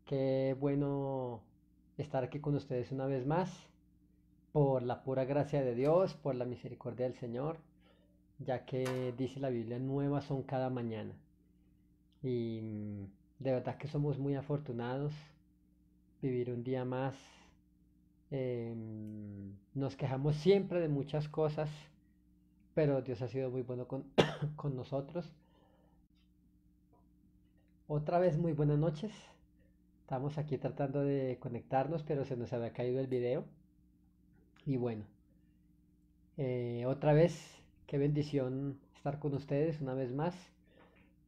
Qué bueno estar aquí con ustedes una vez más, por la pura gracia de Dios, por la misericordia del Señor, ya que dice la Biblia, nuevas son cada mañana. Y de verdad que somos muy afortunados vivir un día más. Nos quejamos siempre de muchas cosas, pero Dios ha sido muy bueno con, con nosotros. Otra vez muy buenas noches. Estamos aquí tratando de conectarnos, pero se nos había caído el video. Y bueno, otra vez, qué bendición estar con ustedes una vez más.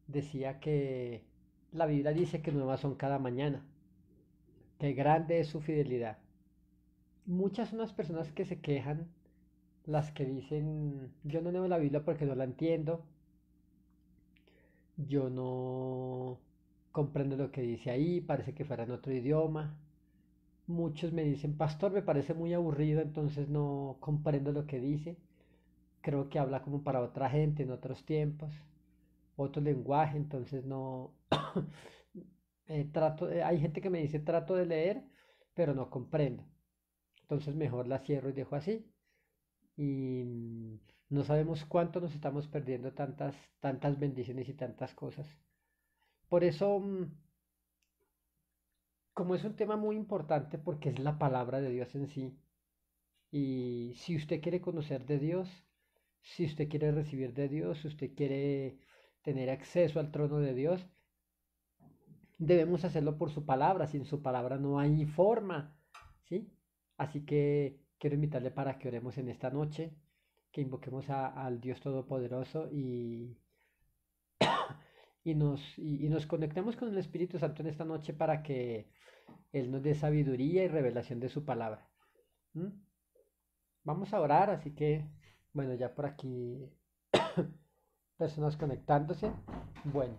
Decía que la Biblia dice que nuevas son cada mañana, que grande es su fidelidad. Muchas son las personas que se quejan, las que dicen, yo no leo la Biblia porque no la entiendo, yo no comprendo lo que dice ahí, parece que fuera en otro idioma. Muchos me dicen, pastor, me parece muy aburrido, entonces no comprendo lo que dice. Creo que habla como para otra gente en otros tiempos, otro lenguaje, entonces no hay gente que me dice trato de leer, pero no comprendo. Entonces mejor la cierro y dejo así. Y no sabemos cuánto nos estamos perdiendo tantas bendiciones y tantas cosas. Por eso, como es un tema muy importante porque es la palabra de Dios en sí, y si usted quiere conocer de Dios, si usted quiere recibir de Dios, si usted quiere tener acceso al trono de Dios, debemos hacerlo por su palabra. Sin su palabra no hay forma, ¿sí? Así que quiero invitarle para que oremos en esta noche, que invoquemos al Dios Todopoderoso y nos conectemos con el Espíritu Santo en esta noche para que Él nos dé sabiduría y revelación de su palabra. ¿Mm? Vamos a orar, así que, bueno, ya por aquí personas conectándose. Bueno,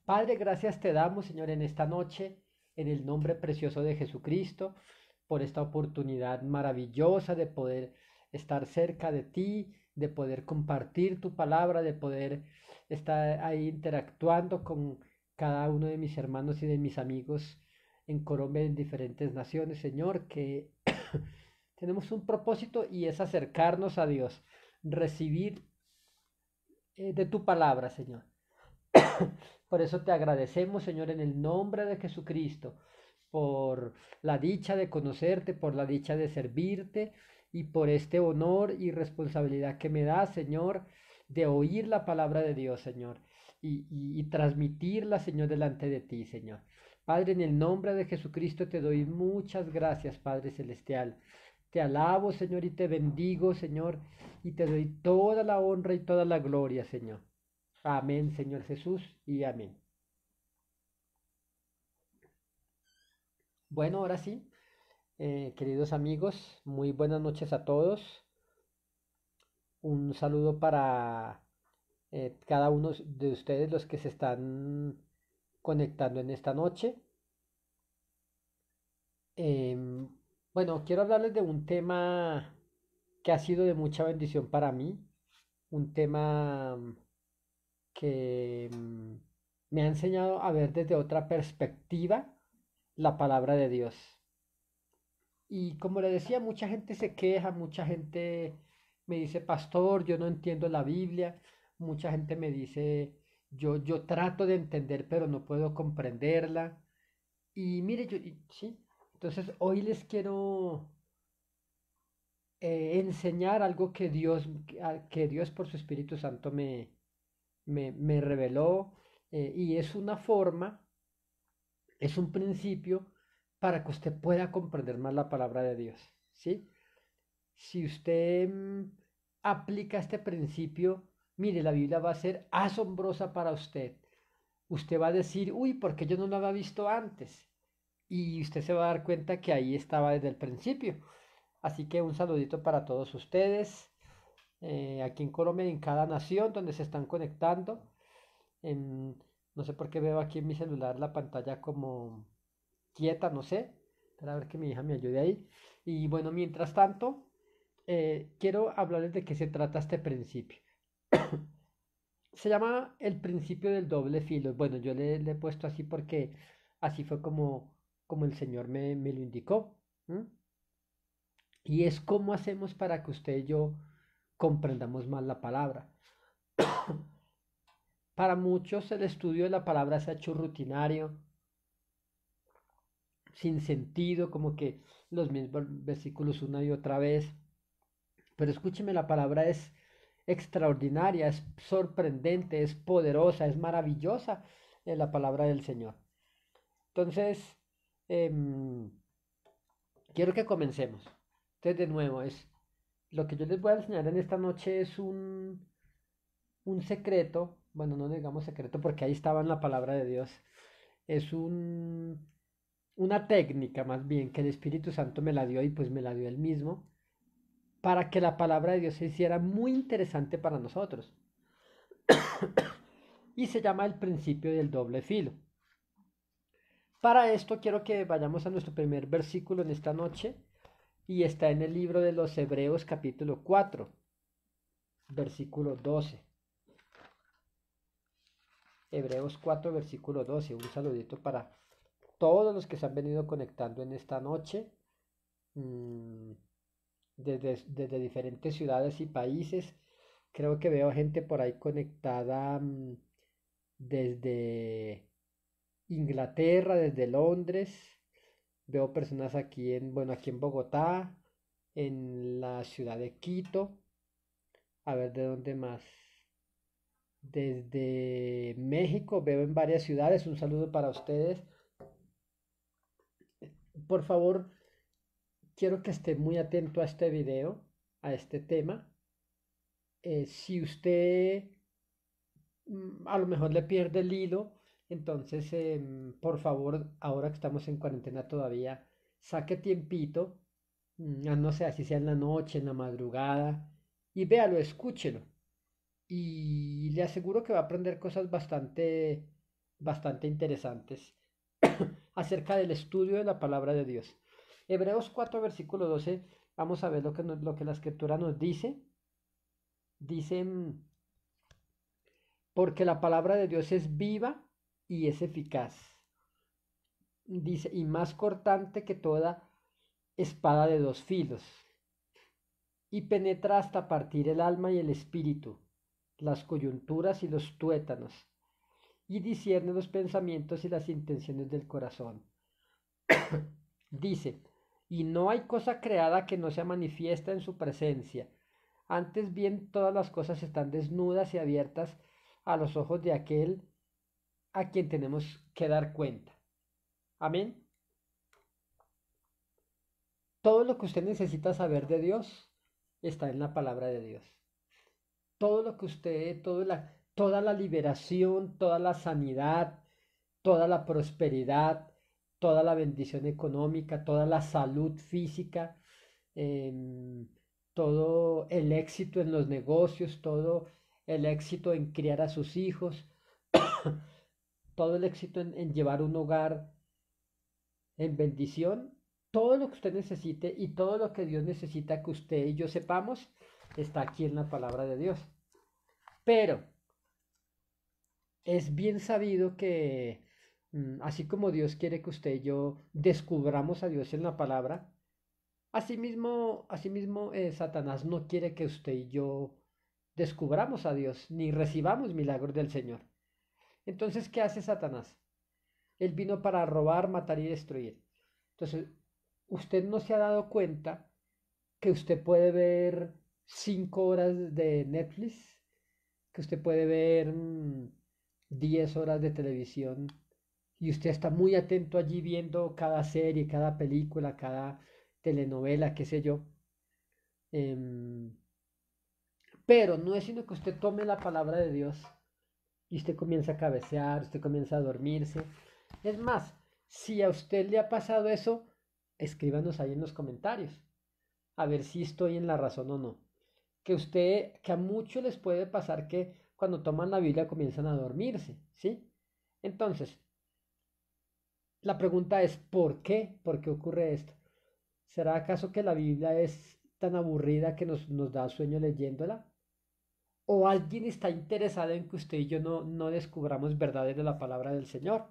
Padre, gracias te damos, Señor, en esta noche, en el nombre precioso de Jesucristo, por esta oportunidad maravillosa de poder estar cerca de ti, de poder compartir tu palabra, de poder estar ahí interactuando con cada uno de mis hermanos y de mis amigos en Colombia y en diferentes naciones, Señor, que tenemos un propósito y es acercarnos a Dios, recibir de tu palabra, Señor. Por eso te agradecemos, Señor, en el nombre de Jesucristo, por la dicha de conocerte, por la dicha de servirte y por este honor y responsabilidad que me da, Señor, de oír la palabra de Dios, Señor, y transmitirla, Señor, delante de ti, Señor. Padre, en el nombre de Jesucristo te doy muchas gracias, Padre Celestial. Te alabo, Señor, y te bendigo, Señor, y te doy toda la honra y toda la gloria, Señor. Amén, Señor Jesús, y amén. Bueno, ahora sí, queridos amigos, muy buenas noches a todos. Un saludo para cada uno de ustedes, los que se están conectando en esta noche. Em, bueno, quiero hablarles de un tema que ha sido de mucha bendición para mí, un tema que me ha enseñado a ver desde otra perspectiva la palabra de Dios. Y como le decía, mucha gente se queja, mucha gente me dice, pastor, yo no entiendo la Biblia, mucha gente me dice, yo trato de entender, pero no puedo comprenderla. Y mire, sí, entonces hoy les quiero enseñar algo que Dios por su Espíritu Santo me reveló, y es una forma, es un principio para que usted pueda comprender más la palabra de Dios, ¿sí? Si usted aplica este principio, mire, la Biblia va a ser asombrosa para usted. Usted va a decir, uy, ¿por qué yo no lo había visto antes? Y usted se va a dar cuenta que ahí estaba desde el principio. Así que un saludito para todos ustedes, aquí en Colombia y en cada nación donde se están conectando. En- no sé por qué veo aquí en mi celular la pantalla como quieta, no sé. Para ver que mi hija me ayude ahí. Y bueno, mientras tanto, quiero hablarles de qué se trata este principio. Se llama el principio del doble filo. Bueno, yo le he puesto así porque así fue como el Señor me lo indicó. ¿M? Y es cómo hacemos para que usted y yo comprendamos más la palabra. Para muchos el estudio de la palabra se ha hecho rutinario, sin sentido, como que los mismos versículos una y otra vez. Pero escúcheme, la palabra es extraordinaria, es sorprendente, es poderosa, es maravillosa, la palabra del Señor. Entonces, em, quiero que comencemos. Entonces, de nuevo, lo que yo les voy a enseñar en esta noche es un secreto, bueno, no digamos secreto porque ahí estaba en la palabra de Dios, es una técnica más bien que el Espíritu Santo me la dio y pues me la dio él mismo para que la palabra de Dios se hiciera muy interesante para nosotros. Y se llama el principio del doble filo. Para esto quiero que vayamos a nuestro primer versículo en esta noche y está en el libro de los Hebreos capítulo 4, versículo 12. Hebreos 4, versículo 12. Un saludito para todos los que se han venido conectando en esta noche, mmm, desde diferentes ciudades y países. Creo que veo gente por ahí conectada desde Inglaterra, desde Londres. Veo personas aquí aquí en Bogotá, en la ciudad de Quito. A ver de dónde más. Desde México veo en varias ciudades. Un saludo para ustedes. Por favor, quiero que esté muy atento a este video, a este tema. Si usted a lo mejor le pierde el hilo, entonces por favor, ahora que estamos en cuarentena todavía, saque tiempito, no sé, así sea en la noche, en la madrugada, y véalo, escúchelo. Y le aseguro que va a aprender cosas bastante interesantes acerca del estudio de la palabra de Dios. Hebreos 4, versículo 12, vamos a ver lo que la escritura nos dice. Dice, porque la palabra de Dios es viva y es eficaz. Dice, y más cortante que toda espada de dos filos, y penetra hasta partir el alma y el espíritu, las coyunturas y los tuétanos, y discierne los pensamientos y las intenciones del corazón. Dice, y no hay cosa creada que no sea manifiesta en su presencia. Antes bien, todas las cosas están desnudas y abiertas a los ojos de aquel a quien tenemos que dar cuenta. Amén. Todo lo que usted necesita saber de Dios está en la palabra de Dios. Todo lo que usted, toda la liberación, toda la sanidad, toda la prosperidad, toda la bendición económica, toda la salud física, em, todo el éxito en los negocios, todo el éxito en criar a sus hijos, todo el éxito en llevar un hogar en bendición, todo lo que usted necesite y todo lo que Dios necesita que usted y yo sepamos está aquí en la palabra de Dios. Pero es bien sabido que así como Dios quiere que usted y yo descubramos a Dios en la palabra, asimismo Satanás no quiere que usted y yo descubramos a Dios ni recibamos milagros del Señor. Entonces, ¿qué hace Satanás? Él vino para robar, matar y destruir. Entonces, usted no se ha dado cuenta que usted puede ver 5 horas de Netflix, que usted puede ver 10 horas de televisión y usted está muy atento allí viendo cada serie, cada película, cada telenovela, qué sé yo. Em, pero no es sino que usted tome la palabra de Dios y usted comienza a cabecear, usted comienza a dormirse. Es más, si a usted le ha pasado eso, escríbanos ahí en los comentarios, a ver si estoy en la razón o no. Que a muchos les puede pasar que cuando toman la Biblia comienzan a dormirse, ¿sí? Entonces, la pregunta es, ¿por qué? ¿Por qué ocurre esto? ¿Será acaso que la Biblia es tan aburrida que nos da sueño leyéndola? ¿O alguien está interesado en que usted y yo no descubramos verdades de la palabra del Señor?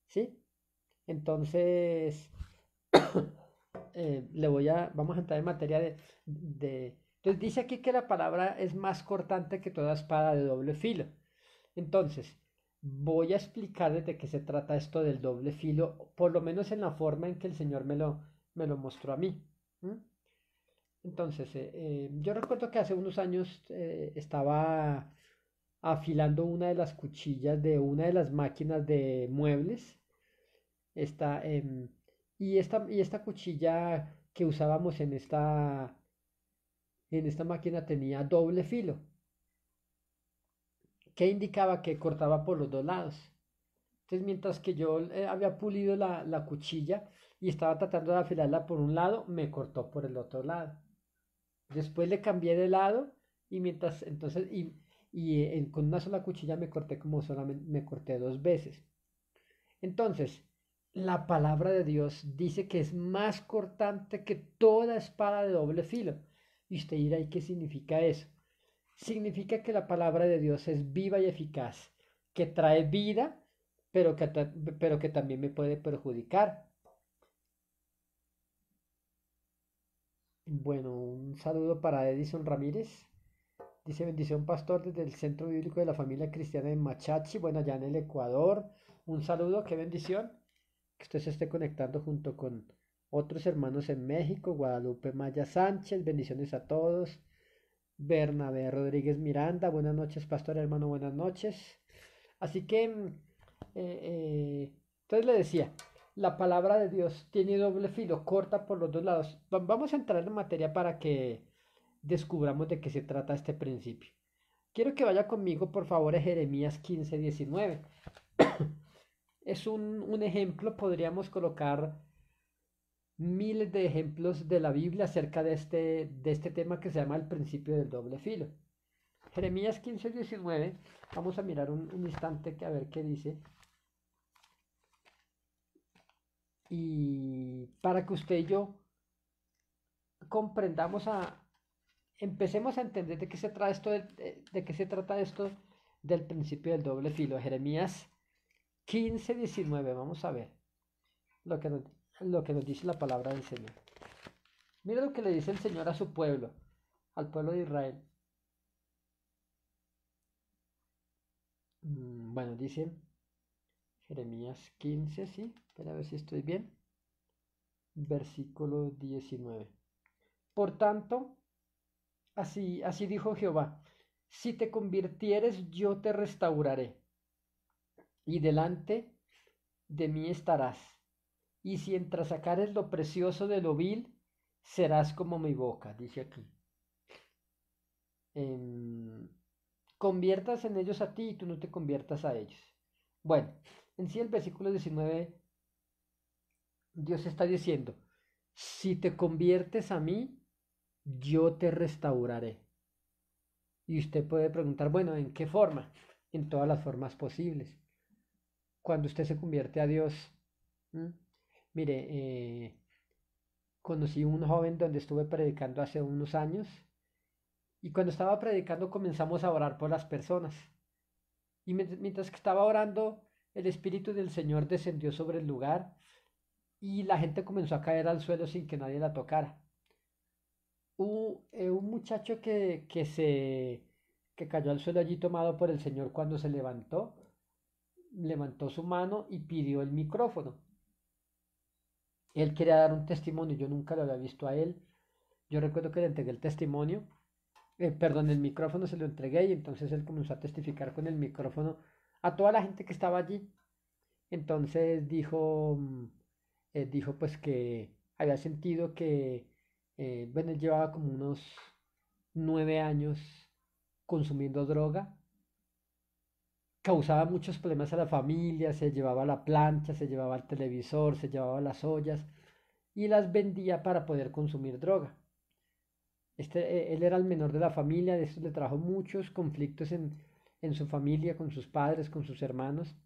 ¿Sí? Entonces, vamos a entrar en materia entonces dice aquí que la palabra es más cortante que toda espada de doble filo. Entonces, voy a explicarles de qué se trata esto del doble filo, por lo menos en la forma en que el Señor me lo mostró a mí. ¿M? Entonces, yo recuerdo que hace unos años estaba afilando una de las cuchillas de una de las máquinas de muebles. Esta, y esta cuchilla que usábamos en esta máquina tenía doble filo, que indicaba que cortaba por los dos lados. Entonces, mientras que yo había pulido la cuchilla y estaba tratando de afilarla por un lado, me cortó por el otro lado. Después le cambié de lado y mientras, entonces, con una sola cuchilla me corté como solamente, me corté dos veces. Entonces, la palabra de Dios dice que es más cortante que toda espada de doble filo. Y usted dirá, ¿y qué significa eso? Significa que la palabra de Dios es viva y eficaz, que trae vida, pero que también me puede perjudicar. Bueno, un saludo para Edison Ramírez. Dice bendición pastor desde el Centro Bíblico de la Familia Cristiana en Machachi, bueno, allá en el Ecuador. Un saludo, qué bendición que usted se esté conectando junto con otros hermanos en México. Guadalupe Maya Sánchez, bendiciones a todos. Bernabé Rodríguez Miranda, buenas noches pastor hermano, buenas noches. Así que, entonces le decía, la palabra de Dios tiene doble filo, corta por los dos lados. Vamos a entrar en materia para que descubramos de qué se trata este principio. Quiero que vaya conmigo, por favor, a Jeremías 15:19. Es un ejemplo, podríamos colocar miles de ejemplos de la Biblia acerca de este tema que se llama el principio del doble filo. Jeremías 15:19, vamos a mirar un instante a ver qué dice. Y para que usted y yo comprendamos empecemos a entender de qué se trata esto, de qué se trata esto del principio del doble filo. Jeremías 15:19, vamos a ver lo que nos, lo que nos dice la palabra del Señor. Mira lo que le dice el Señor a su pueblo, al pueblo de Israel. Bueno, dice Jeremías 15, sí, espera a ver si estoy bien. Versículo 19. Por tanto, así dijo Jehová, si te convirtieres, yo te restauraré, y delante de mí estarás. Y si sacares lo precioso de lo vil, serás como mi boca, dice aquí. Em, Conviertas en ellos a ti y tú no te conviertas a ellos. Bueno, en sí el versículo 19, Dios está diciendo, si te conviertes a mí, yo te restauraré. Y usted puede preguntar, bueno, ¿en qué forma? En todas las formas posibles. Cuando usted se convierte a Dios, ¿m? Mire, conocí un joven donde estuve predicando hace unos años y cuando estaba predicando comenzamos a orar por las personas. Y mientras que estaba orando, el Espíritu del Señor descendió sobre el lugar y la gente comenzó a caer al suelo sin que nadie la tocara. Hubo un muchacho que cayó al suelo allí tomado por el Señor cuando se levantó su mano y pidió el micrófono. Él quería dar un testimonio, yo nunca lo había visto a él. Yo recuerdo que le entregué el testimonio, perdón, el micrófono se lo entregué y entonces él comenzó a testificar con el micrófono a toda la gente que estaba allí. Entonces dijo pues que había sentido que, bueno, él llevaba como unos 9 años consumiendo droga, causaba muchos problemas a la familia, se llevaba la plancha, se llevaba el televisor, se llevaba las ollas y las vendía para poder consumir droga. Él era el menor de la familia, de esto le trajo muchos conflictos en su familia, con sus padres, con sus hermanos.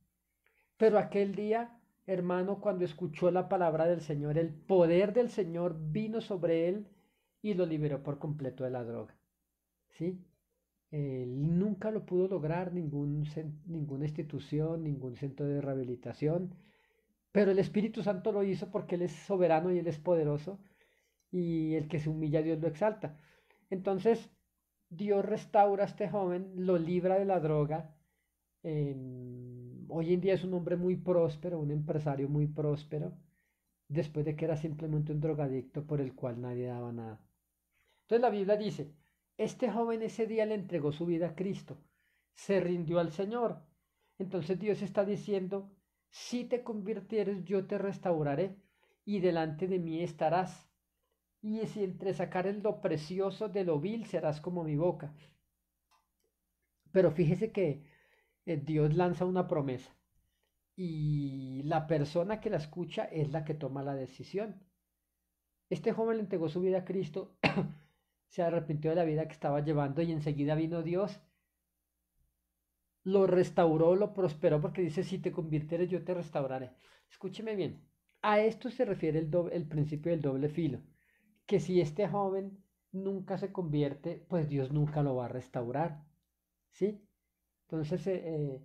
Pero aquel día, hermano, cuando escuchó la palabra del Señor, el poder del Señor vino sobre él y lo liberó por completo de la droga. ¿Sí? Él nunca lo pudo lograr ninguna institución, ningún centro de rehabilitación, pero el Espíritu Santo lo hizo porque Él es soberano y Él es poderoso y el que se humilla Dios lo exalta. Entonces, Dios restaura a este joven, lo libra de la droga. Hoy en día es un hombre muy próspero, un empresario muy próspero, después de que era simplemente un drogadicto por el cual nadie daba nada. Entonces la Biblia dice, este joven ese día le entregó su vida a Cristo, se rindió al Señor. Entonces Dios está diciendo, si te convirtieres yo te restauraré y delante de mí estarás. Y si entre sacares lo precioso de lo vil serás como mi boca. Pero fíjese que Dios lanza una promesa y la persona que la escucha es la que toma la decisión. Este joven le entregó su vida a Cristo, se arrepintió de la vida que estaba llevando y enseguida vino Dios, lo restauró, lo prosperó porque dice, si te convirtieres yo te restauraré. Escúcheme bien, a esto se refiere el principio del doble filo, que si este joven nunca se convierte, pues Dios nunca lo va a restaurar, ¿sí? Entonces,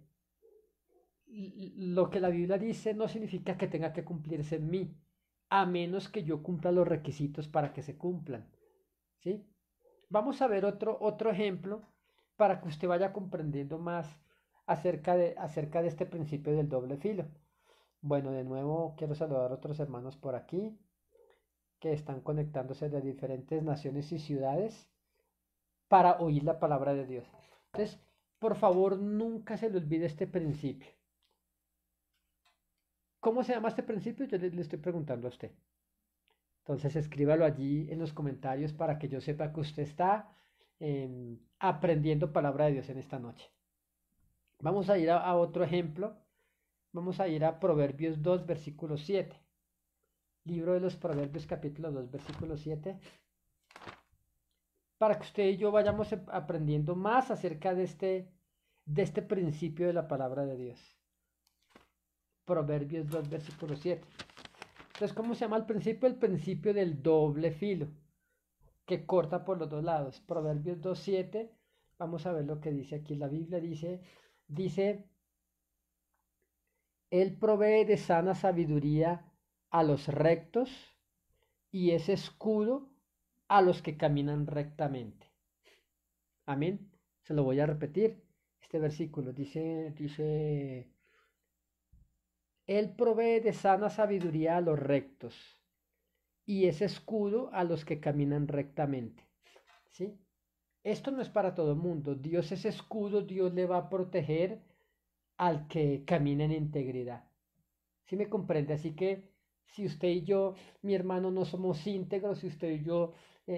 lo que la Biblia dice no significa que tenga que cumplirse en mí, a menos que yo cumpla los requisitos para que se cumplan, ¿sí? Vamos a ver otro ejemplo para que usted vaya comprendiendo más acerca de este principio del doble filo. Bueno, de nuevo quiero saludar a otros hermanos por aquí que están conectándose de diferentes naciones y ciudades para oír la palabra de Dios. Entonces, por favor, nunca se le olvide este principio. ¿Cómo se llama este principio? Yo le estoy preguntando a usted. Entonces escríbalo allí en los comentarios para que yo sepa que usted está aprendiendo palabra de Dios en esta noche. Vamos a ir a otro ejemplo. Vamos a ir a Proverbios 2, versículo 7. Libro de los Proverbios, capítulo 2, versículo 7. Para que usted y yo vayamos aprendiendo más acerca de este principio de la palabra de Dios. Proverbios 2, versículo 7. Entonces, ¿cómo se llama el principio? El principio del doble filo, que corta por los dos lados. Proverbios 2.7, vamos a ver lo que dice aquí. La Biblia dice, Él provee de sana sabiduría a los rectos y es escudo a los que caminan rectamente. Amén. Se lo voy a repetir. Este versículo dice, Él provee de sana sabiduría a los rectos y es escudo a los que caminan rectamente. ¿Sí? Esto no es para todo el mundo. Dios es escudo, Dios le va a proteger al que camina en integridad. ¿Sí me comprende? Así que si usted y yo, mi hermano, no somos íntegros, si usted y yo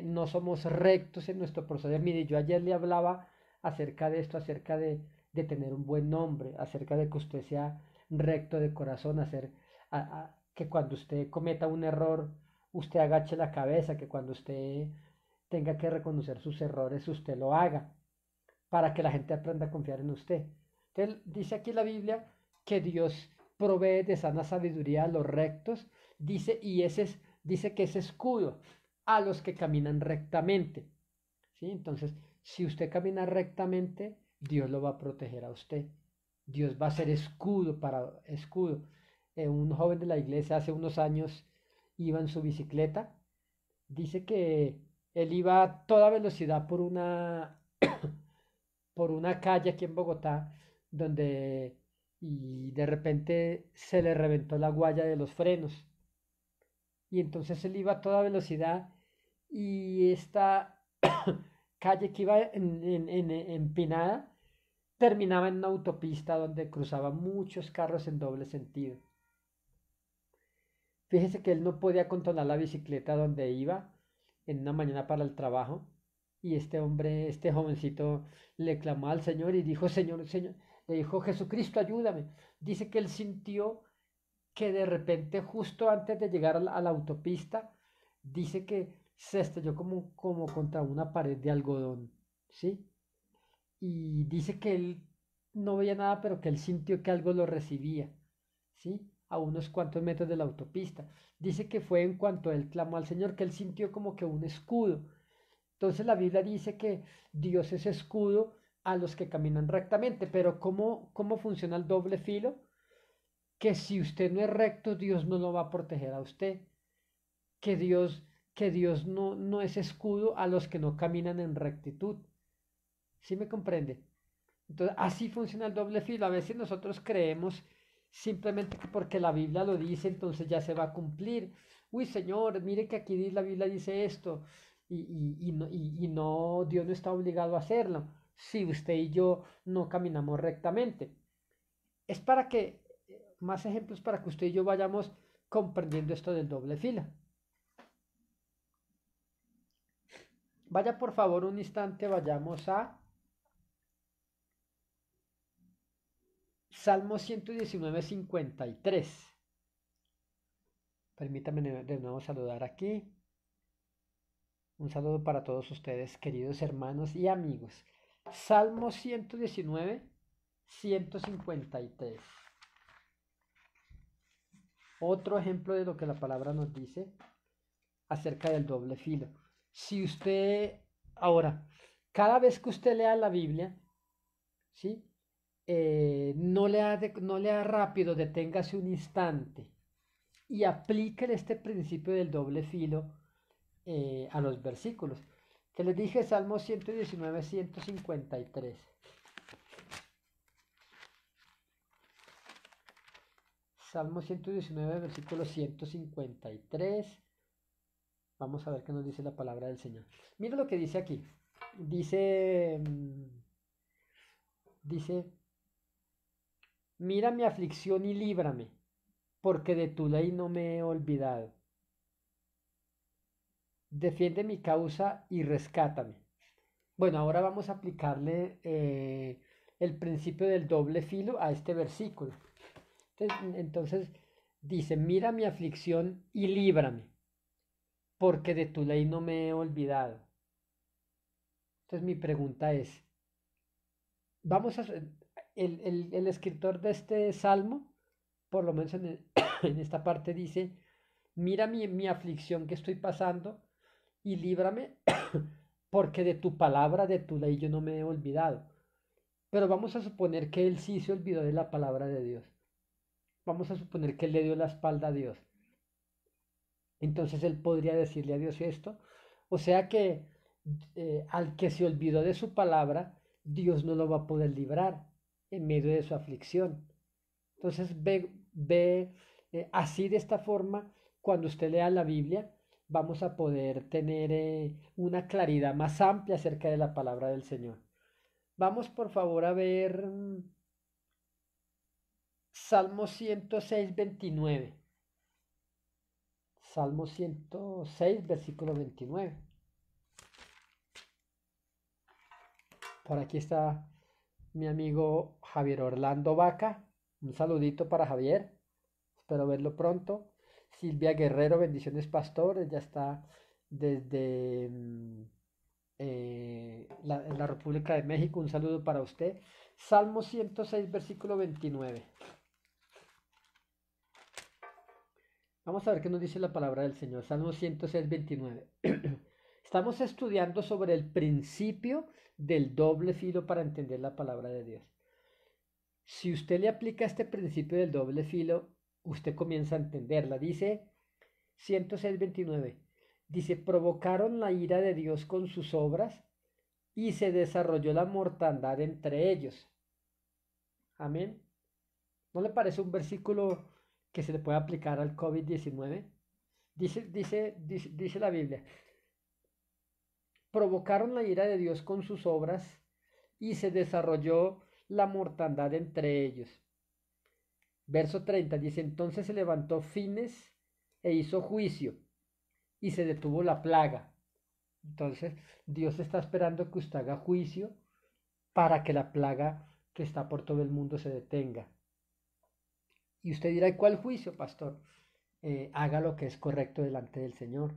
no somos rectos en nuestro proceder, mire, yo ayer le hablaba acerca de esto, acerca de tener un buen nombre, acerca de que usted sea recto de corazón, que cuando usted cometa un error, usted agache la cabeza, que cuando usted tenga que reconocer sus errores, usted lo haga, para que la gente aprenda a confiar en usted. Entonces, dice aquí la Biblia que Dios provee de sana sabiduría a los rectos, dice que es escudo a los que caminan rectamente. ¿Sí? Entonces, si usted camina rectamente, Dios lo va a proteger a usted. Dios va a ser escudo para escudo. Un joven de la iglesia hace unos años iba en su bicicleta. Dice que él iba a toda velocidad por una calle aquí en Bogotá, y de repente se le reventó la guaya de los frenos. Y entonces él iba a toda velocidad y esta calle que iba empinada terminaba en una autopista donde cruzaban muchos carros en doble sentido. Fíjese que él no podía controlar la bicicleta donde iba en una mañana para el trabajo. Y este hombre, este jovencito, le clamó al Señor y dijo, Señor, Señor, le dijo, Jesucristo, ayúdame. Dice que él sintió que de repente, justo antes de llegar a la autopista, dice que se estrelló como contra una pared de algodón, ¿sí? Y dice que él no veía nada, pero que él sintió que algo lo recibía, ¿sí? A unos cuantos metros de la autopista. Dice que fue en cuanto él clamó al Señor que él sintió como que un escudo. Entonces la Biblia dice que Dios es escudo a los que caminan rectamente, pero ¿cómo funciona el doble filo? que si usted no es recto, Dios no lo va a proteger a usted, que Dios no es escudo a los que no caminan en rectitud. ¿Sí me comprende? Entonces, así funciona el doble filo. A veces nosotros creemos simplemente que porque la Biblia lo dice, entonces ya se va a cumplir. Uy, Señor, mire que aquí la Biblia dice esto y no, Dios no está obligado a hacerlo. Si usted y yo no caminamos rectamente. Es para que, más ejemplos para que usted y yo vayamos comprendiendo esto del doble filo. Vaya por favor un instante, vayamos a Salmo 119, 53. Permítame de nuevo saludar aquí. Un saludo para todos ustedes, queridos hermanos y amigos. Salmo 119, 153. Otro ejemplo de lo que la palabra nos dice acerca del doble filo. Si usted, ahora, cada vez que usted lea la Biblia, ¿sí? No lea rápido, deténgase un instante y aplique este principio del doble filo a los versículos. Que les dije, Salmo 119, 153. Salmo 119, versículo 153. Vamos a ver qué nos dice la palabra del Señor. Mira lo que dice aquí. Dice, mira mi aflicción y líbrame, porque de tu ley no me he olvidado. Defiende mi causa y rescátame. Bueno, ahora vamos a aplicarle el principio del doble filo a este versículo. Entonces dice, mira mi aflicción y líbrame, porque de tu ley no me he olvidado. Entonces mi pregunta es, vamos a... El escritor de este salmo, por lo menos en esta parte dice, mira mi aflicción que estoy pasando y líbrame porque de tu palabra, de tu ley yo no me he olvidado. Pero vamos a suponer que él sí se olvidó de la palabra de Dios. Vamos a suponer que él le dio la espalda a Dios. Entonces él podría decirle a Dios esto. O sea que al que se olvidó de su palabra, Dios no lo va a poder librar en medio de su aflicción. Entonces ve así de esta forma, cuando usted lea la Biblia, vamos a poder tener una claridad más amplia acerca de la palabra del Señor. Vamos por favor a ver Salmo 106, 29. Salmo 106, versículo 29. Por aquí está mi amigo Javier Orlando Vaca. Un saludito para Javier. Espero verlo pronto. Silvia Guerrero, bendiciones pastores. Ya está desde la República de México. Un saludo para usted. Salmo 106, versículo 29. Vamos a ver qué nos dice la palabra del Señor. Salmo 106, 29. Estamos estudiando sobre el principio del doble filo para entender la palabra de Dios. Si usted le aplica este principio del doble filo, usted comienza a entenderla. Dice 106, 29. Dice, provocaron la ira de Dios con sus obras y se desarrolló la mortandad entre ellos. Amén. ¿No le parece un versículo que se le puede aplicar al COVID-19? Dice la Biblia, provocaron la ira de Dios con sus obras y se desarrolló la mortandad entre ellos. Verso 30 dice, entonces se levantó Fines e hizo juicio y se detuvo la plaga. Entonces Dios está esperando que usted haga juicio para que la plaga que está por todo el mundo se detenga. Y usted dirá, ¿y cuál juicio, pastor? Haga lo que es correcto delante del Señor.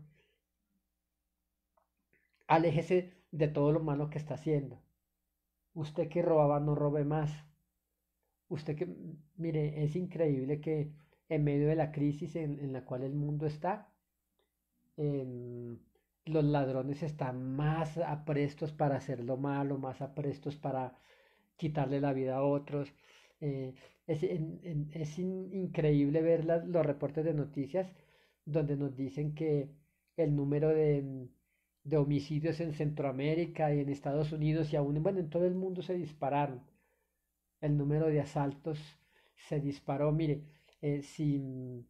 Aléjese de todo lo malo que está haciendo. Usted que robaba, no robe más. Usted que, mire, es increíble que en medio de la crisis en la cual el mundo está, los ladrones están más aprestos para hacer lo malo, más aprestos para quitarle la vida a otros. Increíble ver los reportes de noticias donde nos dicen que el número de homicidios en Centroamérica y en Estados Unidos y aún, bueno, en todo el mundo se dispararon. El número de asaltos se disparó. Mire, si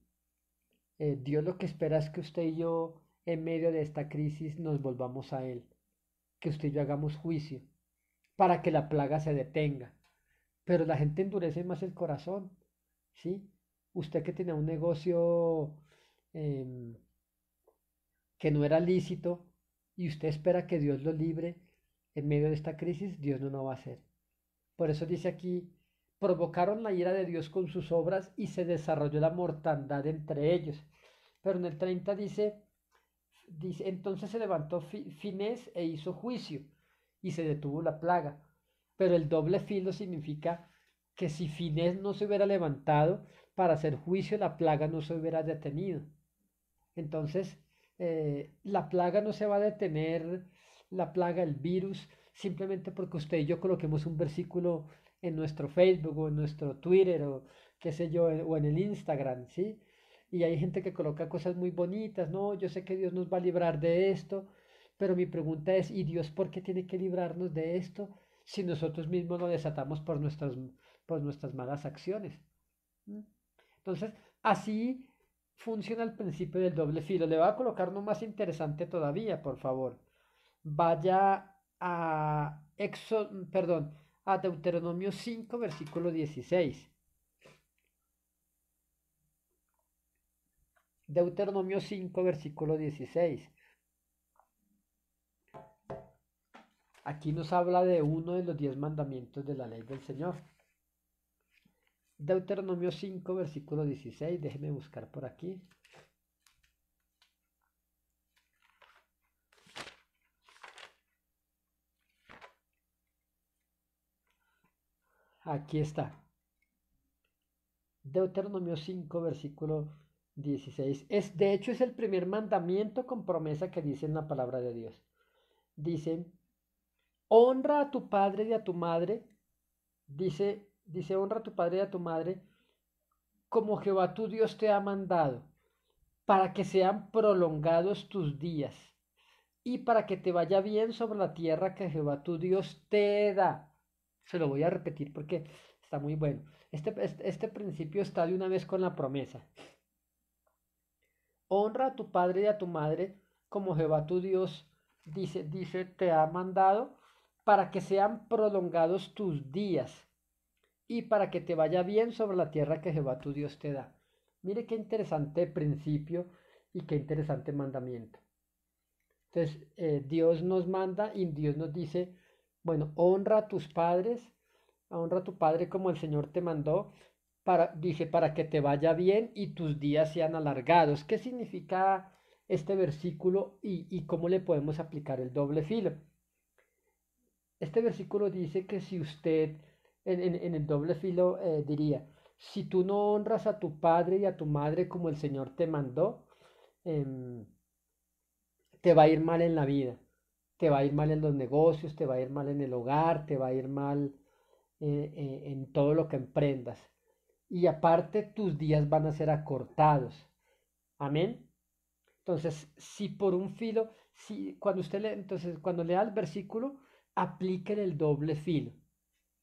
Dios lo que espera es que usted y yo, en medio de esta crisis, nos volvamos a Él, que usted y yo hagamos juicio, para que la plaga se detenga. Pero la gente endurece más el corazón, ¿sí? Usted que tenía un negocio em, que no era lícito y usted espera que Dios lo libre en medio de esta crisis, Dios no lo va a hacer. Por eso dice aquí, provocaron la ira de Dios con sus obras y se desarrolló la mortandad entre ellos. Pero en el 30 dice entonces se levantó Finés e hizo juicio y se detuvo la plaga. Pero el doble filo significa que si Finés no se hubiera levantado para hacer juicio, la plaga no se hubiera detenido. Entonces, la plaga no se va a detener, la plaga, el virus, simplemente porque usted y yo coloquemos un versículo en nuestro Facebook o en nuestro Twitter o qué sé yo, o en el Instagram, ¿sí? Y hay gente que coloca cosas muy bonitas, no, yo sé que Dios nos va a librar de esto, pero mi pregunta es, ¿y Dios por qué tiene que librarnos de esto si nosotros mismos lo desatamos por nuestras malas acciones? ¿Mm? Entonces, así funciona el principio del doble filo. Le voy a colocar uno más interesante todavía, por favor. Vaya a a Deuteronomio 5, versículo 16. Deuteronomio 5, versículo 16. Aquí nos habla de uno de los 10 mandamientos de la ley del Señor. Deuteronomio 5, versículo 16. Déjeme buscar por aquí. Aquí está. Deuteronomio 5, versículo 16. De hecho, es el primer mandamiento con promesa que dice en la palabra de Dios. Dice, honra a tu padre y a tu madre. Dice, honra a tu padre y a tu madre como Jehová tu Dios te ha mandado, para que sean prolongados tus días y para que te vaya bien sobre la tierra que Jehová tu Dios te da. Se lo voy a repetir porque está muy bueno. Este principio está de una vez con la promesa. Honra a tu padre y a tu madre como Jehová tu Dios te ha mandado para que sean prolongados tus días y para que te vaya bien sobre la tierra que Jehová tu Dios te da. Mire qué interesante principio y qué interesante mandamiento. Entonces, Dios nos manda y Dios nos dice, bueno, honra a tus padres, honra a tu padre como el Señor te mandó, dice, para que te vaya bien y tus días sean alargados. ¿Qué significa este versículo y cómo le podemos aplicar el doble filo? Este versículo dice que si usted, en el doble filo diría, si tú no honras a tu padre y a tu madre como el Señor te mandó, em, te va a ir mal en la vida, te va a ir mal en los negocios, te va a ir mal en el hogar, te va a ir mal en todo lo que emprendas. Y aparte tus días van a ser acortados. Amén. Entonces, si por un filo, si cuando usted le, entonces cuando lea el versículo, aplíquele el doble filo.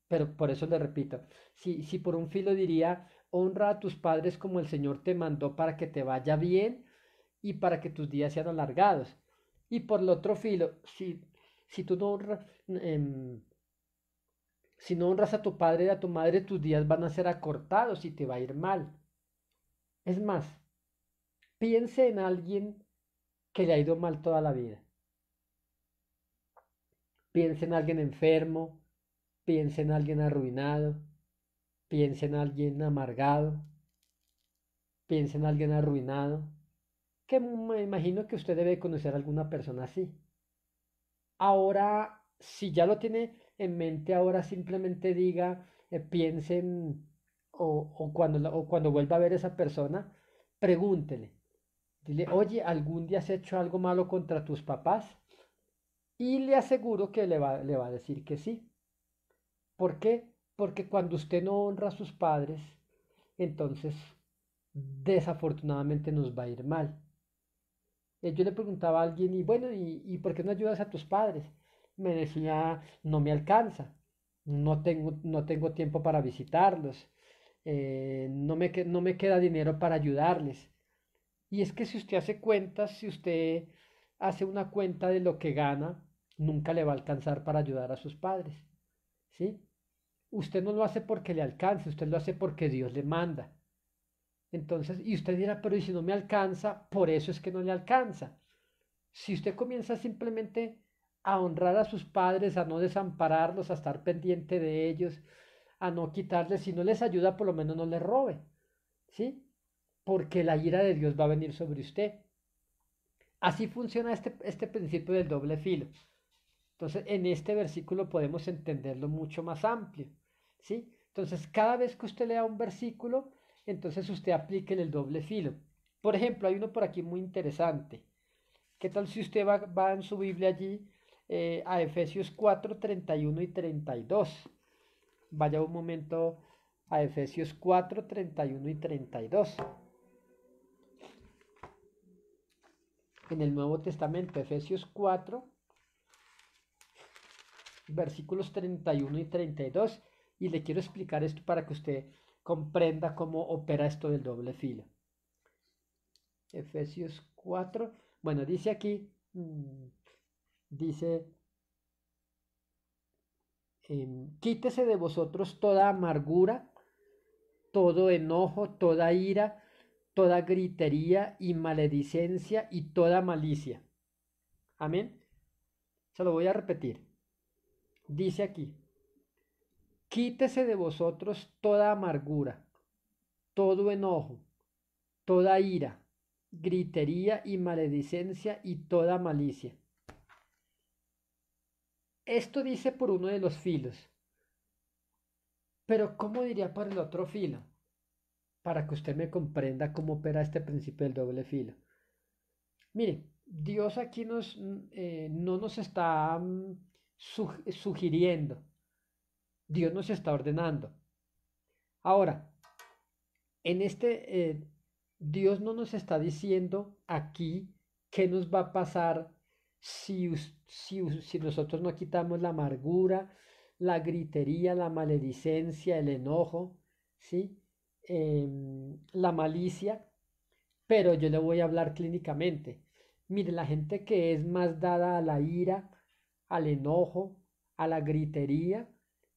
Pero por eso le repito, si por un filo diría, honra a tus padres como el Señor te mandó para que te vaya bien y para que tus días sean alargados. Y por el otro filo, si tú no honras, si no honras a tu padre y a tu madre, tus días van a ser acortados y te va a ir mal. Es más, piense en alguien que le ha ido mal toda la vida. Piense en alguien enfermo, piense en alguien arruinado, piense en alguien amargado, piense en alguien arruinado, que me imagino que usted debe conocer a alguna persona así. Ahora, si ya lo tiene en mente, ahora simplemente diga, piensen, o cuando vuelva a ver a esa persona, pregúntele, dile, oye, ¿algún día has hecho algo malo contra tus papás? Y le aseguro que le va a decir que sí. ¿Por qué? Porque cuando usted no honra a sus padres, entonces desafortunadamente nos va a ir mal. Yo le preguntaba a alguien, y bueno, ¿y por qué no ayudas a tus padres? Me decía, no me alcanza, no tengo tiempo para visitarlos, no me queda dinero para ayudarles. Y es que si usted hace cuentas, si usted hace una cuenta de lo que gana, nunca le va a alcanzar para ayudar a sus padres, ¿sí? Usted no lo hace porque le alcance, usted lo hace porque Dios le manda. Entonces, y usted dirá, pero ¿y si no me alcanza? Por eso es que no le alcanza. Si usted comienza simplemente a honrar a sus padres, a no desampararlos, a estar pendiente de ellos, a no quitarles, si no les ayuda, por lo menos no les robe, ¿sí? Porque la ira de Dios va a venir sobre usted. Así funciona este principio del doble filo. Entonces, en este versículo podemos entenderlo mucho más amplio, ¿sí? Entonces, cada vez que usted lea un versículo, entonces usted aplique el doble filo. Por ejemplo, hay uno por aquí muy interesante. ¿Qué tal si usted va en su Biblia allí a Efesios 4, 31 y 32? Vaya un momento a Efesios 4, 31 y 32. En el Nuevo Testamento, Efesios 4, versículos 31 y 32. Y le quiero explicar esto para que usted comprenda cómo opera esto del doble filo. Efesios 4, bueno, dice aquí, dice, quítese de vosotros toda amargura, todo enojo, toda ira, toda gritería y maledicencia y toda malicia. Amén. Se lo voy a repetir. Dice aquí, quítese de vosotros toda amargura, todo enojo, toda ira, gritería y maledicencia y toda malicia. Esto dice por uno de los filos, pero ¿cómo diría por el otro filo? Para que usted me comprenda cómo opera este principio del doble filo. Mire, Dios aquí no nos está sugiriendo, Dios nos está ordenando. Ahora, en Dios no nos está diciendo aquí qué nos va a pasar si nosotros no quitamos la amargura, la gritería, la maledicencia, el enojo, ¿sí? La malicia, pero yo le voy a hablar clínicamente. Mire, la gente que es más dada a la ira, al enojo, a la gritería,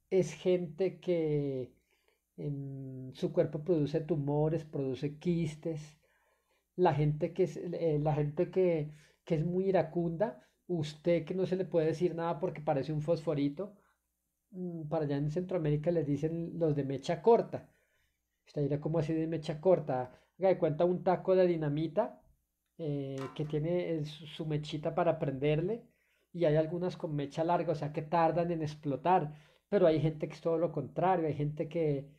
es gente que su cuerpo produce tumores, produce quistes. La gente que es muy iracunda, usted que no se le puede decir nada porque parece un fosforito, para allá en Centroamérica les dicen los de mecha corta. Usted dirá, ¿cómo así de mecha corta? Haga de cuenta un taco de dinamita que tiene su mechita para prenderle y hay algunas con mecha larga, o sea que tardan en explotar, pero hay gente que es todo lo contrario, hay gente que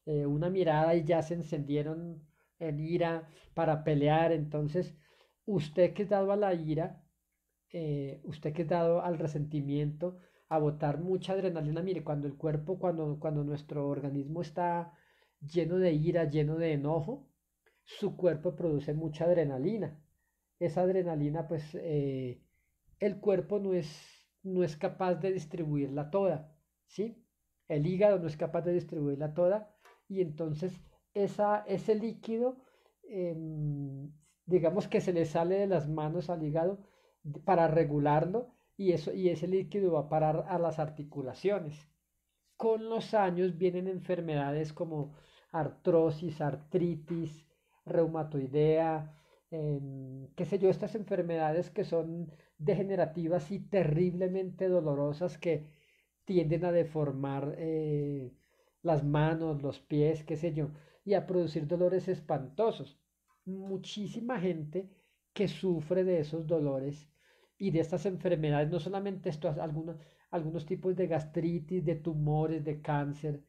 una mirada y ya se encendieron en ira para pelear, entonces usted que es dado a la ira, usted que es dado al resentimiento, a botar mucha adrenalina, mire, cuando nuestro organismo está lleno de ira, lleno de enojo, su cuerpo produce mucha adrenalina. Esa adrenalina, pues, el cuerpo no es capaz de distribuirla toda, ¿sí? El hígado no es capaz de distribuirla toda y entonces ese líquido, digamos que se le sale de las manos al hígado para regularlo y ese líquido va a parar a las articulaciones. Con los años vienen enfermedades como artrosis, artritis, reumatoidea, qué sé yo, estas enfermedades que son degenerativas y terriblemente dolorosas que tienden a deformar las manos, los pies, qué sé yo, y a producir dolores espantosos. Muchísima gente que sufre de esos dolores y de estas enfermedades, no solamente esto, algunos tipos de gastritis, de tumores, de cáncer,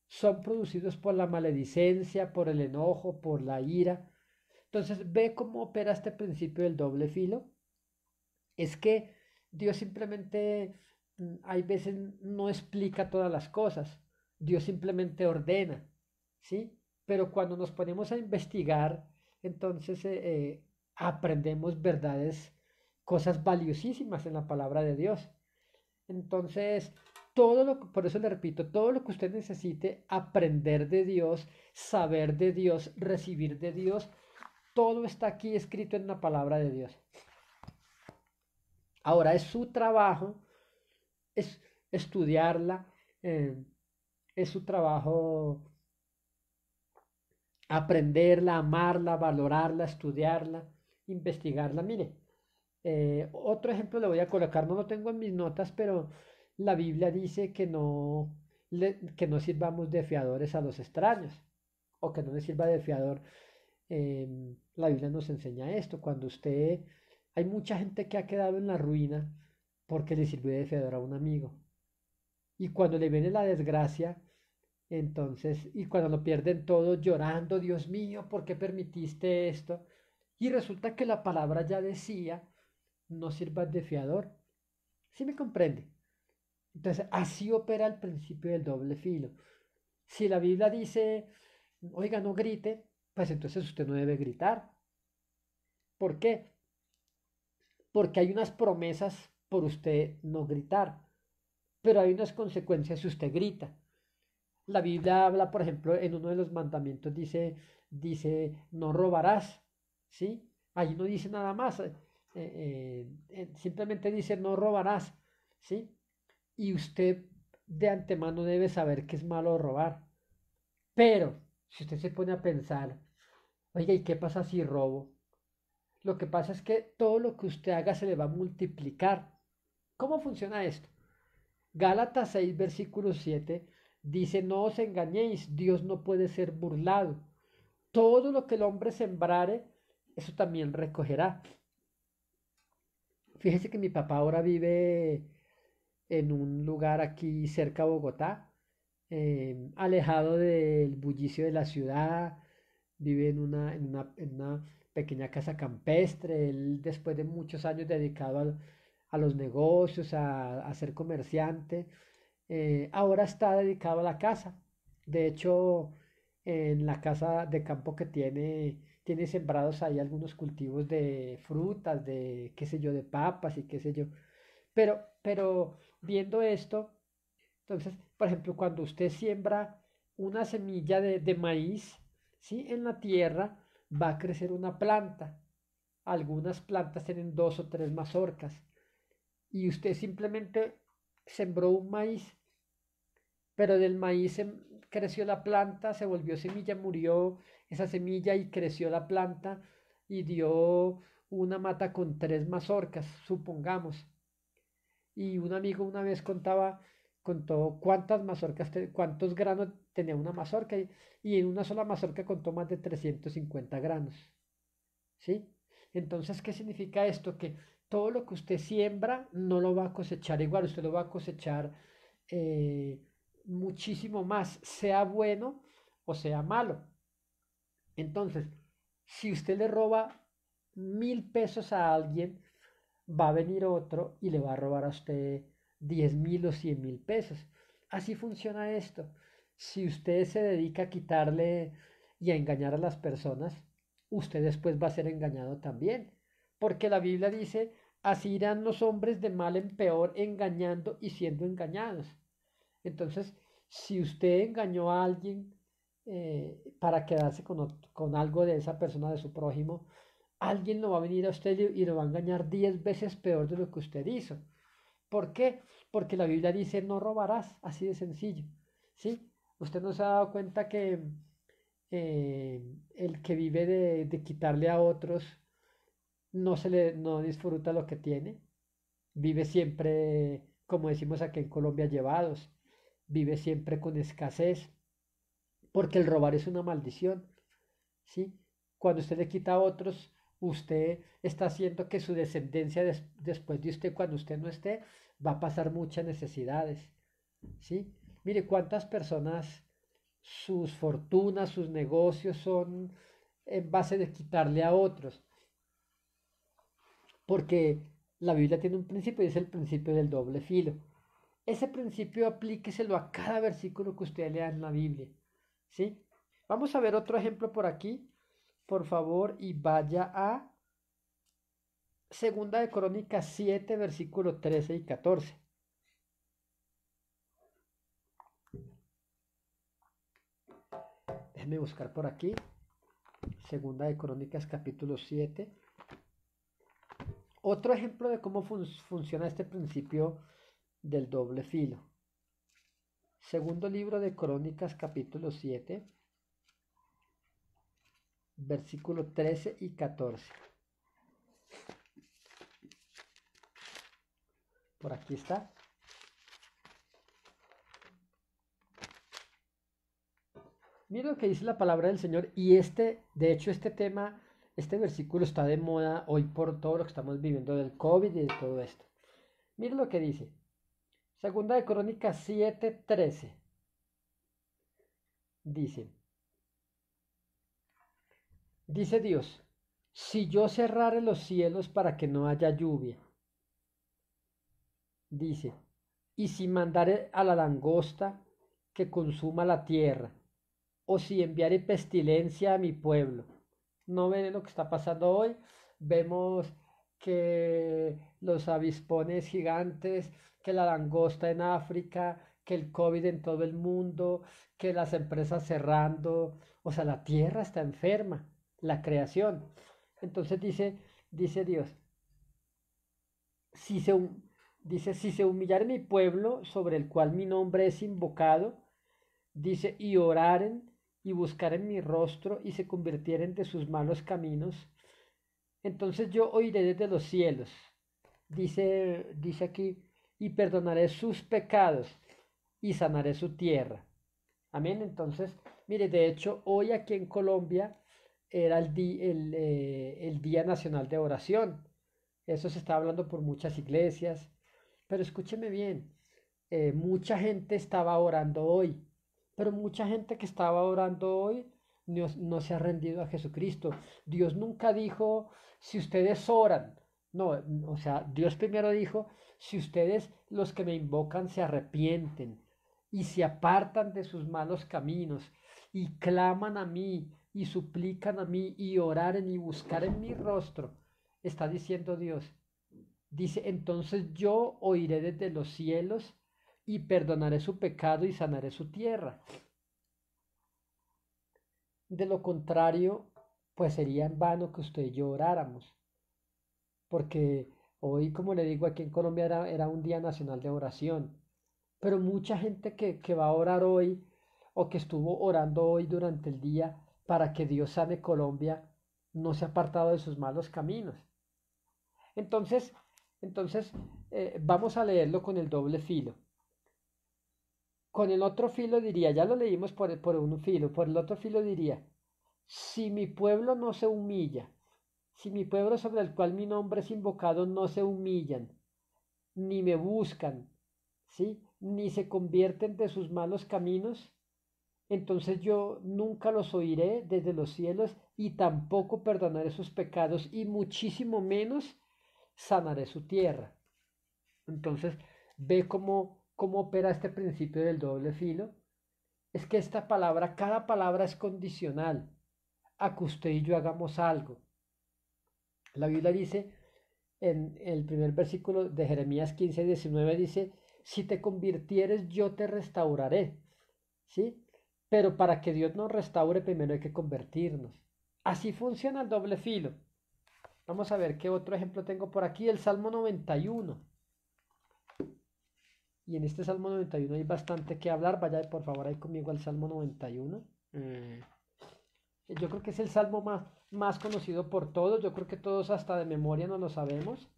son producidos por la maledicencia, por el enojo, por la ira. Entonces, ve cómo opera este principio del doble filo. Es que Dios simplemente hay veces no explica todas las cosas. Dios simplemente ordena, ¿sí? Pero cuando nos ponemos a investigar, entonces aprendemos verdades, cosas valiosísimas en la palabra de Dios. Entonces, por eso le repito, todo lo que usted necesite aprender de Dios, saber de Dios, recibir de Dios, todo está aquí escrito en la palabra de Dios. Ahora es su trabajo, es estudiarla, eh, es su trabajo aprenderla, amarla, valorarla, estudiarla, investigarla. Mire, otro ejemplo le voy a colocar, no lo tengo en mis notas, pero la Biblia dice que no sirvamos de fiadores a los extraños, o que no le sirva de fiador. La Biblia nos enseña esto, cuando usted, hay mucha gente que ha quedado en la ruina porque le sirvió de fiador a un amigo. Y cuando le viene la desgracia, entonces, y cuando lo pierden todo llorando, Dios mío, ¿por qué permitiste esto? Y resulta que la palabra ya decía, no sirvas de fiador. ¿Sí me comprende? Entonces, así opera el principio del doble filo. Si la Biblia dice, oiga, no grite, pues entonces usted no debe gritar. ¿Por qué? Porque hay unas promesas por usted no gritar, pero hay unas consecuencias si usted grita. La Biblia habla, por ejemplo, en uno de los mandamientos dice, no robarás, ¿sí? Ahí no dice nada más, simplemente dice, no robarás, ¿sí? Y usted de antemano debe saber que es malo robar. Pero, si usted se pone a pensar, oiga, ¿y qué pasa si robo? Lo que pasa es que todo lo que usted haga se le va a multiplicar. ¿Cómo funciona esto? Gálatas 6, versículo 7 dice, no os engañéis, Dios no puede ser burlado. Todo lo que el hombre sembrare, eso también recogerá. Fíjese que mi papá ahora vive en un lugar aquí cerca de Bogotá, alejado del bullicio de la ciudad, vive en una pequeña casa campestre. Él, después de muchos años dedicado a los negocios, a ser comerciante, ahora está dedicado a la casa. De hecho, en la casa de campo que tiene sembrados ahí algunos cultivos de frutas, de qué sé yo, de papas y qué sé yo. Pero viendo esto, entonces, por ejemplo, cuando usted siembra una semilla de maíz, ¿sí? En la tierra va a crecer una planta. Algunas plantas tienen dos o tres mazorcas. Y usted simplemente sembró un maíz, pero del maíz creció la planta, se volvió semilla, murió esa semilla y creció la planta y dio una mata con tres mazorcas, supongamos. Y un amigo una vez contó cuántas mazorcas, cuántos granos tenía una mazorca y en una sola mazorca contó más de 350 granos. ¿Sí? Entonces, ¿qué significa esto? Que todo lo que usted siembra no lo va a cosechar igual, usted lo va a cosechar eh, muchísimo más, sea bueno o sea malo. Entonces, si usted le roba 1.000 pesos a alguien, va a venir otro y le va a robar a usted 10.000 o 100.000 pesos. Así funciona esto. Si usted se dedica a quitarle y a engañar a las personas, usted después va a ser engañado también. Porque la Biblia dice, así irán los hombres de mal en peor, engañando y siendo engañados. Entonces, si usted engañó a alguien para quedarse con algo de esa persona, de su prójimo, alguien lo va a venir a usted y lo va a engañar 10 veces peor de lo que usted hizo. ¿Por qué? Porque la Biblia dice no robarás, así de sencillo. ¿Sí? Usted no se ha dado cuenta que el que vive de quitarle a otros no disfruta lo que tiene. Vive siempre, como decimos aquí en Colombia, llevados. Vive siempre con escasez. Porque el robar es una maldición. ¿Sí? Cuando usted le quita a otros, usted está haciendo que su descendencia después de usted, cuando usted no esté, va a pasar muchas necesidades. ¿Sí? Mire cuántas personas, sus fortunas, sus negocios son en base de quitarle a otros. Porque la Biblia tiene un principio y es el principio del doble filo. ese principio aplíqueselo a cada versículo que usted lea en la Biblia, ¿sí? Vamos a ver otro ejemplo por aquí, por favor, y vaya a Segunda de Crónicas 7, versículos 13 y 14. Déjeme buscar por aquí. Segunda de Crónicas capítulo 7. Otro ejemplo de cómo funciona este principio del doble filo. Segundo libro de Crónicas capítulo 7, versículos 13 y 14. Por aquí está. Mira lo que dice la palabra del Señor y de hecho este tema, este versículo está de moda hoy por todo lo que estamos viviendo del COVID y de todo esto. Mira lo que dice. Segunda de Crónicas 7:13. Dice Dios, si yo cerrare los cielos para que no haya lluvia, dice, y si mandare a la langosta que consuma la tierra, o si enviare pestilencia a mi pueblo. ¿No ven lo que está pasando hoy? Vemos que los avispones gigantes, que la langosta en África, que el COVID en todo el mundo, que las empresas cerrando, o sea, la tierra está enferma, la creación. Entonces dice Dios, si se, dice, si se humillare mi pueblo sobre el cual mi nombre es invocado, dice, y oraren y buscaren mi rostro y se convirtieren de sus malos caminos, entonces yo oiré desde los cielos, dice aquí, y perdonaré sus pecados y sanaré su tierra. Amén. Entonces, mire, de hecho, hoy aquí en Colombia era el Día Nacional de Oración. Eso se está hablando por muchas iglesias, pero escúcheme bien, mucha gente estaba orando hoy, pero mucha gente que estaba orando hoy no se ha rendido a Jesucristo. Dios nunca dijo, si ustedes oran, no, o sea, Dios primero dijo, si ustedes los que me invocan se arrepienten y se apartan de sus malos caminos y claman a mí y suplican a mí y oraren y buscaren mi rostro, está diciendo Dios. Dice, entonces yo oiré desde los cielos y perdonaré su pecado y sanaré su tierra. De lo contrario, pues sería en vano que usted y yo oráramos, porque hoy, como le digo, aquí en Colombia era un día nacional de oración, pero mucha gente que va a orar hoy o que estuvo orando hoy durante el día para que Dios sane Colombia, no se ha apartado de sus malos caminos. Entonces, entonces, vamos a leerlo con el doble filo. Con el otro filo diría, ya lo leímos por un filo, por el otro filo diría, si mi pueblo no se humilla, si mi pueblo sobre el cual mi nombre es invocado no se humillan, ni me buscan, ¿sí? Ni se convierten de sus malos caminos, entonces yo nunca los oiré desde los cielos y tampoco perdonaré sus pecados y muchísimo menos sanaré su tierra. Entonces, ve cómo opera este principio del doble filo. Es que esta palabra, cada palabra es condicional a que usted y yo hagamos algo. La Biblia dice en el primer versículo de Jeremías 15:19 dice, si te convirtieres yo te restauraré, ¿sí? Pero para que Dios nos restaure primero hay que convertirnos. Así funciona el doble filo. Vamos a ver qué otro ejemplo tengo por aquí, el Salmo 91. Y en este Salmo 91 hay bastante que hablar. Vaya por favor ahí conmigo al Salmo 91. Yo creo que es el salmo más conocido por todos. Yo creo que todos hasta de memoria no lo sabemos.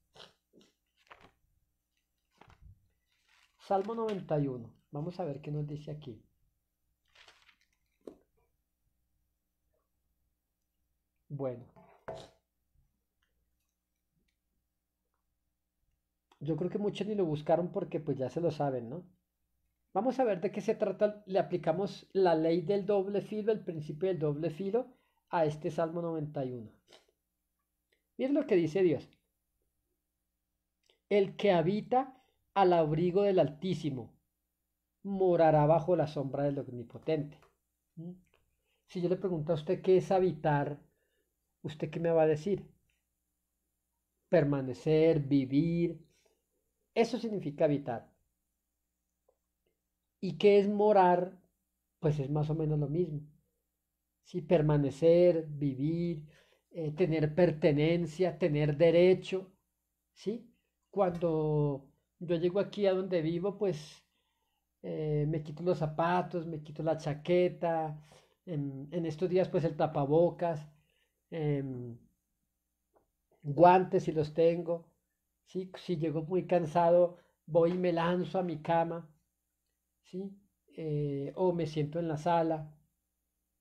Salmo 91. Vamos a ver qué nos dice aquí. Bueno, yo creo que muchos ni lo buscaron porque pues ya se lo saben, ¿no? Vamos a ver de qué se trata. Le aplicamos la ley del doble filo, el principio del doble filo a este Salmo 91. Miren lo que dice Dios. El que habita al abrigo del Altísimo, morará bajo la sombra del Omnipotente. ¿Mm? Si yo le pregunto a usted qué es habitar, ¿usted qué me va a decir? Permanecer, vivir, eso significa habitar. ¿Y qué es morar? Pues es más o menos lo mismo. ¿Sí? Permanecer, vivir, tener pertenencia, tener derecho. ¿Sí? Cuando yo llego aquí a donde vivo, pues me quito los zapatos, me quito la chaqueta, en estos días pues el tapabocas, em, guantes si los tengo, ¿sí? Si llego muy cansado, voy y me lanzo a mi cama, ¿sí? O me siento en la sala.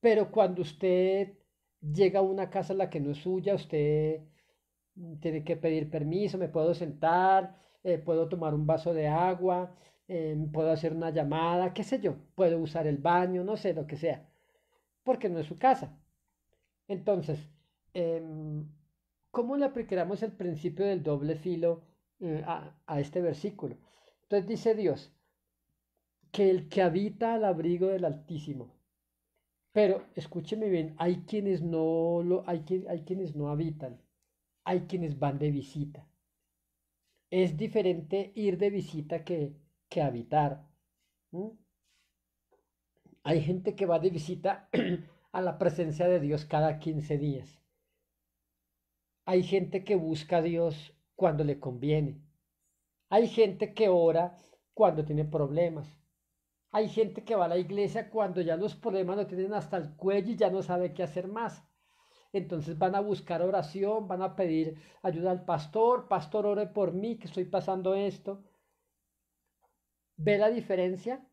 Pero cuando usted llega a una casa en la que no es suya, usted tiene que pedir permiso, me puedo sentar, puedo tomar un vaso de agua, puedo hacer una llamada, qué sé yo, puedo usar el baño, no sé, lo que sea, porque no es su casa. Entonces, em, ¿cómo le aplicamos el principio del doble filo a este versículo? Entonces dice Dios, que el que habita al abrigo del Altísimo. Pero escúcheme bien, hay quienes hay quienes no habitan, hay quienes van de visita. Es diferente ir de visita que habitar. ¿M? Hay gente que va de visita a la presencia de Dios cada 15 días. Hay gente que busca a Dios cuando le conviene. Hay gente que ora cuando tiene problemas. Hay gente que va a la iglesia cuando ya los problemas lo tienen hasta el cuello y ya no sabe qué hacer más. Entonces van a buscar oración, van a pedir ayuda al pastor, pastor ore por mí que estoy pasando esto. ¿Ve la diferencia?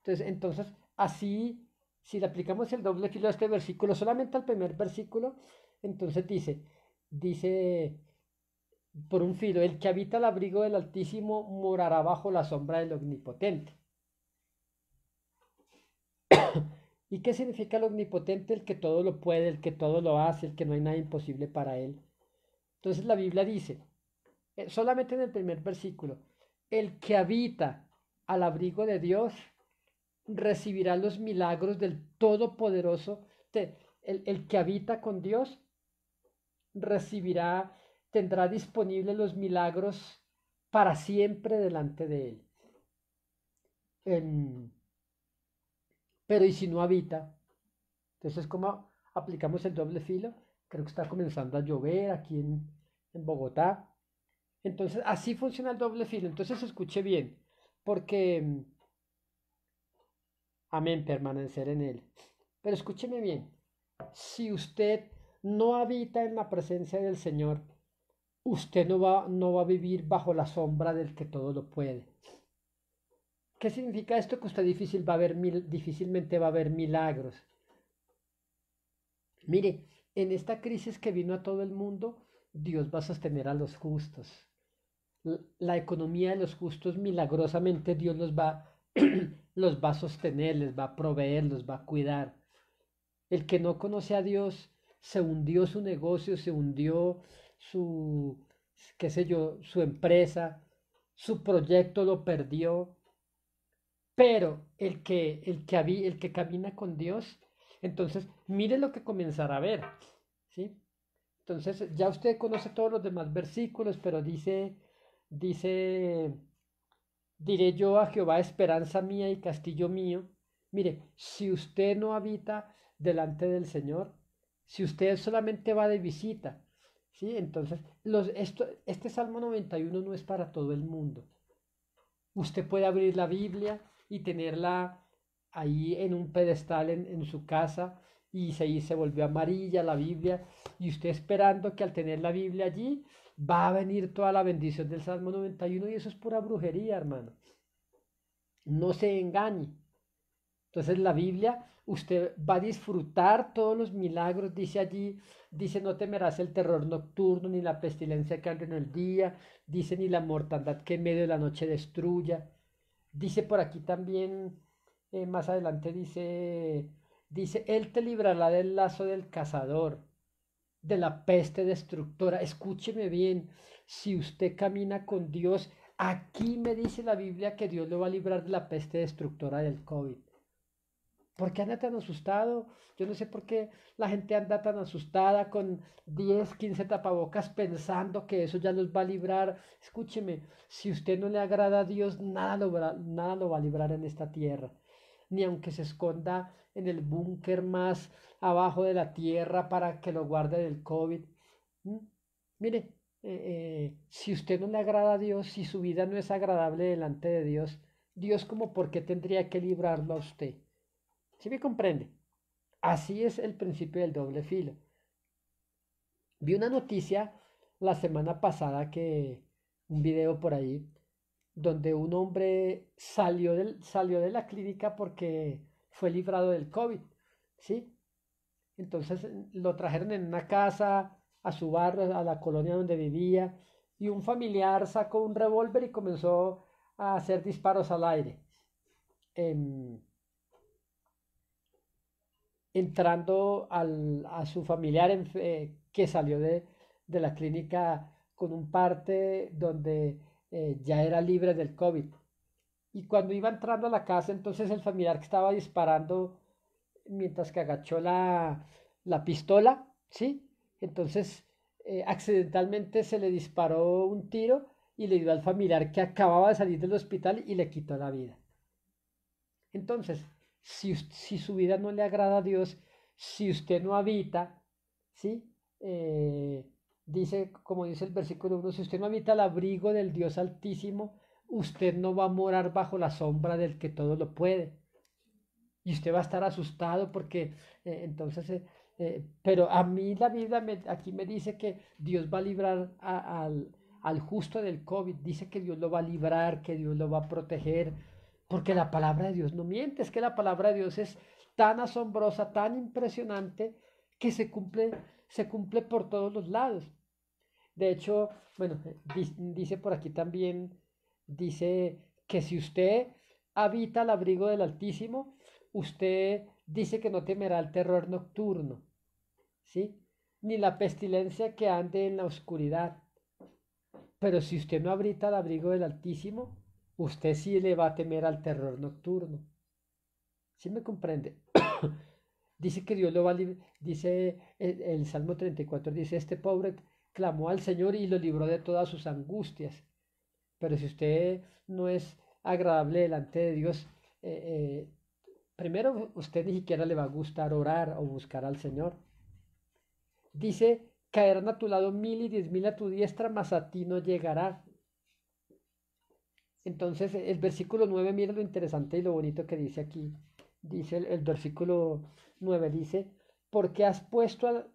Entonces así, si le aplicamos el doble filo a este versículo, solamente al primer versículo, entonces dice por un filo, el que habita el abrigo del Altísimo morará bajo la sombra del Omnipotente. ¿Y qué significa el Omnipotente? El que todo lo puede, el que todo lo hace, el que no hay nada imposible para él. Entonces la Biblia dice, solamente en el primer versículo, el que habita al abrigo de Dios recibirá los milagros del Todopoderoso. El que habita con Dios recibirá, tendrá disponibles los milagros para siempre delante de él. En- pero ¿y si no habita? Entonces, ¿cómo aplicamos el doble filo? Creo que está comenzando a llover aquí en Bogotá. Entonces, así funciona el doble filo. Entonces, escuche bien, porque, amén, permanecer en él. Pero escúcheme bien, si usted no habita en la presencia del Señor, usted no va a vivir bajo la sombra del que todo lo puede. ¿Qué significa esto? Que usted difícilmente va a ver milagros. Mire, en esta crisis que vino a todo el mundo, Dios va a sostener a los justos. La economía de los justos, milagrosamente Dios los va a sostener, les va a proveer, los va a cuidar. El que no conoce a Dios, se hundió su negocio, se hundió su, qué sé yo, su empresa, su proyecto lo perdió. Pero el que camina con Dios, entonces mire lo que comenzará a ver, ¿sí? Entonces ya usted conoce todos los demás versículos, pero dice, diré yo a Jehová, esperanza mía y castillo mío. Mire, si usted no habita delante del Señor, si usted solamente va de visita, ¿sí? Entonces, este Salmo 91 no es para todo el mundo. Usted puede abrir la Biblia y tenerla ahí en un pedestal en su casa y se volvió amarilla la Biblia y usted esperando que al tener la Biblia allí va a venir toda la bendición del Salmo 91 y eso es pura brujería, hermano. No se engañe. Entonces la Biblia, usted va a disfrutar todos los milagros, dice allí, dice no temerás el terror nocturno, ni la pestilencia que anda en el día, dice ni la mortandad que en medio de la noche destruya. Dice por aquí también, más adelante dice, Él te librará del lazo del cazador, de la peste destructora. Escúcheme bien, si usted camina con Dios, Aquí me dice la Biblia que Dios lo va a librar de la peste destructora del COVID. ¿Por qué anda tan asustado? Yo no sé por qué la gente anda tan asustada con 10, 15 tapabocas pensando que eso ya los va a librar. Escúcheme, si usted no le agrada a Dios, nada lo va a librar en esta tierra. Ni aunque se esconda en el búnker más abajo de la tierra para que lo guarde del COVID. ¿Mm? Mire, si usted no le agrada a Dios, si su vida no es agradable delante de Dios, Dios como por qué tendría que librarlo a usted. ¿Sí me comprende? Así es el principio del doble filo. Vi una noticia la semana pasada que un video por ahí donde un hombre salió de la clínica porque fue librado del COVID, ¿sí? Entonces lo trajeron en una casa a su barrio, a la colonia donde vivía, y un familiar sacó un revólver y comenzó a hacer disparos al aire. Em, Entrando a su familiar que salió de la clínica con un parte donde ya era libre del COVID. Y cuando iba entrando a la casa, entonces el familiar que estaba disparando mientras que agachó la pistola, ¿sí? Entonces, accidentalmente se le disparó un tiro y le dio al familiar que acababa de salir del hospital y le quitó la vida. Entonces, si su vida no le agrada a Dios, si usted no habita, ¿sí? Dice, como dice el versículo 1, si usted no habita el abrigo del Dios Altísimo, usted no va a morar bajo la sombra del que todo lo puede. Y usted va a estar asustado porque pero a mí la vida aquí me dice que Dios va a librar al justo del COVID, dice que Dios lo va a librar, que Dios lo va a proteger, porque la palabra de Dios no miente, es que la palabra de Dios es tan asombrosa, tan impresionante, que se cumple por todos los lados. De hecho, bueno, dice por aquí también, dice que si usted habita al abrigo del Altísimo, usted dice que no temerá el terror nocturno, ¿sí? Ni la pestilencia que ande en la oscuridad. Pero si usted no habita al abrigo del Altísimo, usted sí le va a temer al terror nocturno. ¿Sí me comprende? Dice que Dios lo va a librar, dice el Salmo 34, dice, este pobre clamó al Señor y lo libró de todas sus angustias. Pero si usted no es agradable delante de Dios, primero usted ni siquiera le va a gustar orar o buscar al Señor. Dice, caerán a tu lado 1000 y 10.000 a tu diestra, mas a ti no llegará. Entonces el versículo 9, mira lo interesante y lo bonito que dice aquí. Dice el versículo 9, dice, porque has puesto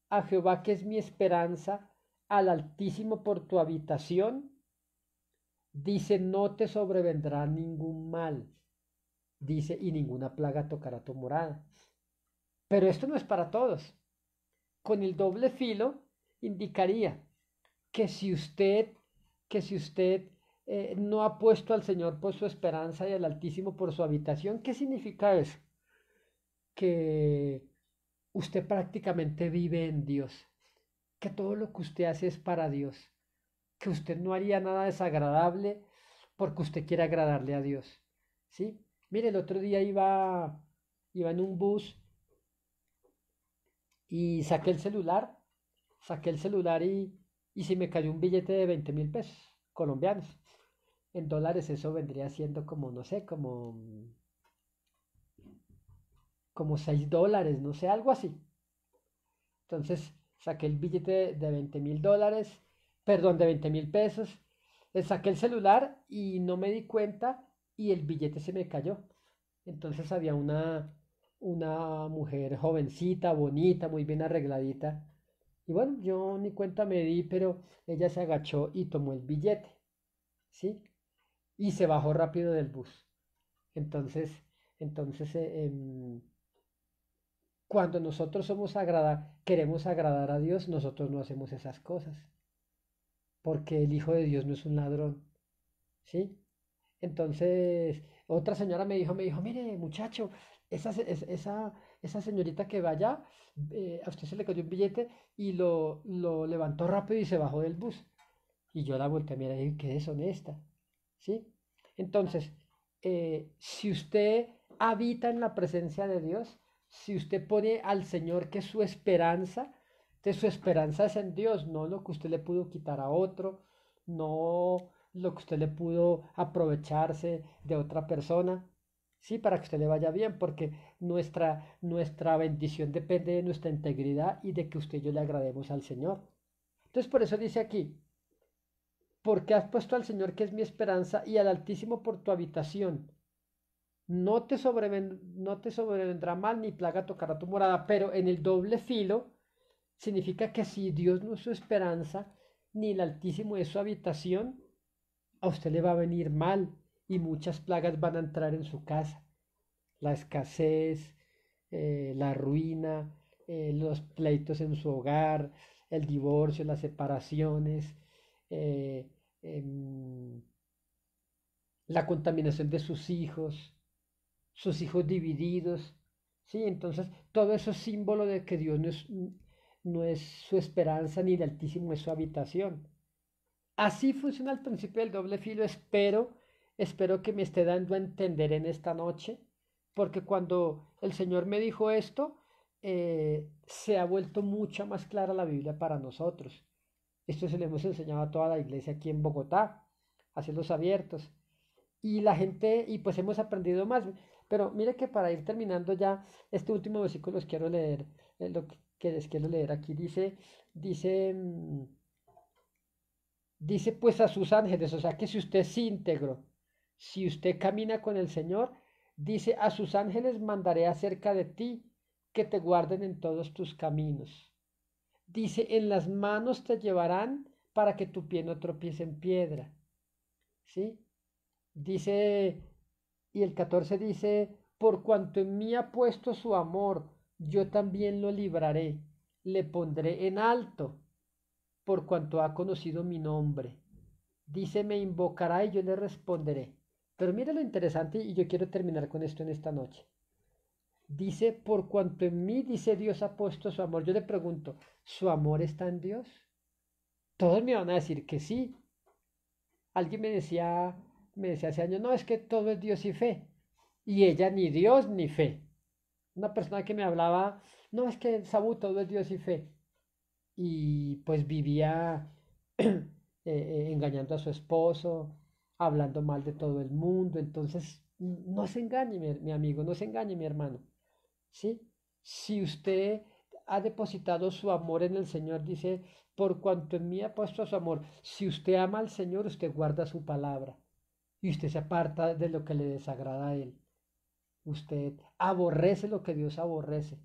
a Jehová, que es mi esperanza, al Altísimo por tu habitación. Dice, no te sobrevendrá ningún mal. Dice, y ninguna plaga tocará tu morada. Pero esto no es para todos. Con el doble filo indicaría que si usted, que si usted no ha puesto al Señor por su esperanza y al Altísimo por su habitación, ¿qué significa eso? Que usted prácticamente vive en Dios, que todo lo que usted hace es para Dios, que usted no haría nada desagradable porque usted quiere agradarle a Dios, ¿sí? Mire, el otro día iba en un bus y saqué el celular y se me cayó un billete de 20.000 pesos colombianos. En dólares eso vendría siendo como, no sé, como $6, no sé, algo así. Entonces saqué el billete de 20.000 dólares, perdón, de 20.000 pesos. Le saqué el celular y no me di cuenta y el billete se me cayó. Entonces había una mujer jovencita, bonita, muy bien arregladita. Y bueno, yo ni cuenta me di, pero ella se agachó y tomó el billete, ¿sí? Y se bajó rápido del bus. Entonces, entonces, cuando nosotros queremos agradar a Dios, nosotros no hacemos esas cosas, porque el Hijo de Dios no es un ladrón, ¿sí? Entonces, otra señora me dijo, mire, muchacho, esa señorita que vaya, a usted se le cayó un billete y lo levantó rápido y se bajó del bus. Y yo la volteé a mirar y dije, qué deshonesta, ¿sí? Entonces, si usted habita en la presencia de Dios, si usted pone al Señor que es su esperanza, entonces su esperanza es en Dios, no lo que usted le pudo quitar a otro, no lo que usted le pudo aprovecharse de otra persona, sí, para que usted le vaya bien, porque nuestra bendición depende de nuestra integridad y de que usted y yo le agrademos al Señor. Entonces, por eso dice aquí, porque has puesto al Señor que es mi esperanza y al Altísimo por tu habitación. No te sobrevendrá mal ni plaga tocará tu morada, pero en el doble filo significa que si Dios no es su esperanza, ni el Altísimo es su habitación, a usted le va a venir mal y muchas plagas van a entrar en su casa. La escasez, la ruina, los pleitos en su hogar, el divorcio, las separaciones, eh, em, la contaminación de sus hijos divididos, ¿sí? Entonces, todo eso es símbolo de que Dios no es su esperanza ni el Altísimo es su habitación. Así funciona el principio del doble filo. Espero que me esté dando a entender en esta noche, porque cuando el Señor me dijo esto, se ha vuelto mucha más clara la Biblia para nosotros. Esto se lo hemos enseñado a toda la iglesia aquí en Bogotá, a cielos abiertos. Y la gente, y pues hemos aprendido más. Pero mire que para ir terminando ya, este último versículo les quiero leer, lo que les quiero leer aquí. Dice pues a sus ángeles, o sea que si usted es íntegro, si usted camina con el Señor, dice a sus ángeles mandaré acerca de ti, que te guarden en todos tus caminos. Dice en las manos te llevarán para que tu pie no tropiece en piedra. ¿Sí? Dice, y el 14 dice, por cuanto en mí ha puesto su amor, yo también lo libraré, le pondré en alto, por cuanto ha conocido mi nombre. Dice, me invocará y yo le responderé. Pero mire lo interesante y yo quiero terminar con esto en esta noche. Dice, por cuanto en mí, dice Dios, ha puesto su amor. Yo le pregunto, ¿su amor está en Dios? Todos me van a decir que sí. Alguien me decía hace años, no, es que todo es Dios y fe. Y ella ni Dios ni fe. Una persona que me hablaba, no, es que Sabu todo es Dios y fe. Y pues vivía engañando a su esposo, hablando mal de todo el mundo. Entonces, no se engañe, mi amigo, no se engañe, mi hermano. ¿Sí? Si usted ha depositado su amor en el Señor, dice, por cuanto en mí ha puesto su amor, si usted ama al Señor, usted guarda su palabra y usted se aparta de lo que le desagrada a Él. Usted aborrece lo que Dios aborrece.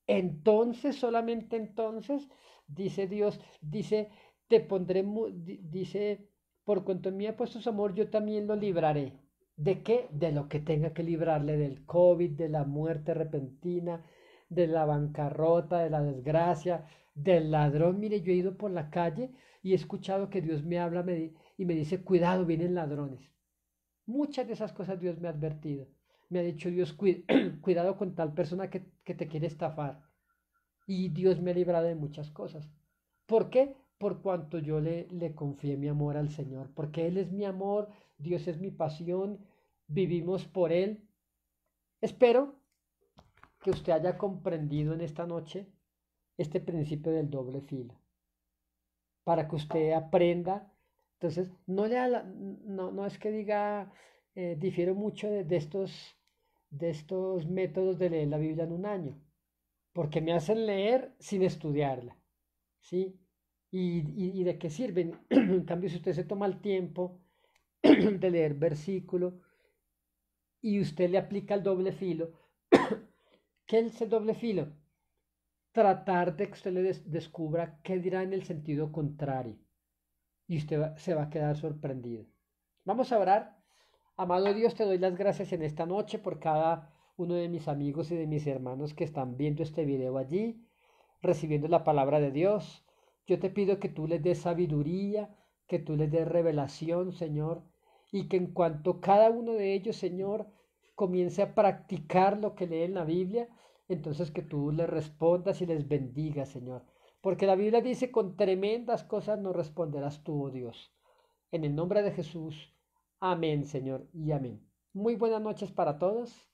Entonces, solamente entonces, dice Dios, dice, te pondré, dice, por cuanto en mí ha puesto su amor, yo también lo libraré. ¿De qué? De lo que tenga que librarle, del COVID, de la muerte repentina, de la bancarrota, de la desgracia, del ladrón. Mire, yo he ido por la calle y he escuchado que Dios me habla y me dice, cuidado, vienen ladrones. Muchas de esas cosas Dios me ha advertido. Me ha dicho Dios, cuidado con tal persona que te quiere estafar. Y Dios me ha librado de muchas cosas. ¿Por qué? Por cuanto yo le confié mi amor al Señor. Porque Él es mi amor, Dios es mi pasión, vivimos por Él. Espero que usted haya comprendido en esta noche este principio del doble filo. Para que usted aprenda. Entonces, no es que diga, difiero mucho de estos métodos de leer la Biblia en un año, porque me hacen leer sin estudiarla, ¿sí? ¿Y de qué sirven? En cambio, si usted se toma el tiempo de leer versículo y usted le aplica el doble filo, ¿qué es el doble filo? Tratar de que usted le descubra qué dirá en el sentido contrario y usted se va a quedar sorprendido. Vamos a orar. Amado Dios, te doy las gracias en esta noche por cada uno de mis amigos y de mis hermanos que están viendo este video allí, recibiendo la palabra de Dios. Yo te pido que tú les des sabiduría, que tú les des revelación, Señor, y que en cuanto cada uno de ellos, Señor, comience a practicar lo que lee en la Biblia, entonces que tú les respondas y les bendigas, Señor. Porque la Biblia dice, con tremendas cosas nos responderás tú, oh Dios. En el nombre de Jesús. Amén, Señor, y amén. Muy buenas noches para todos.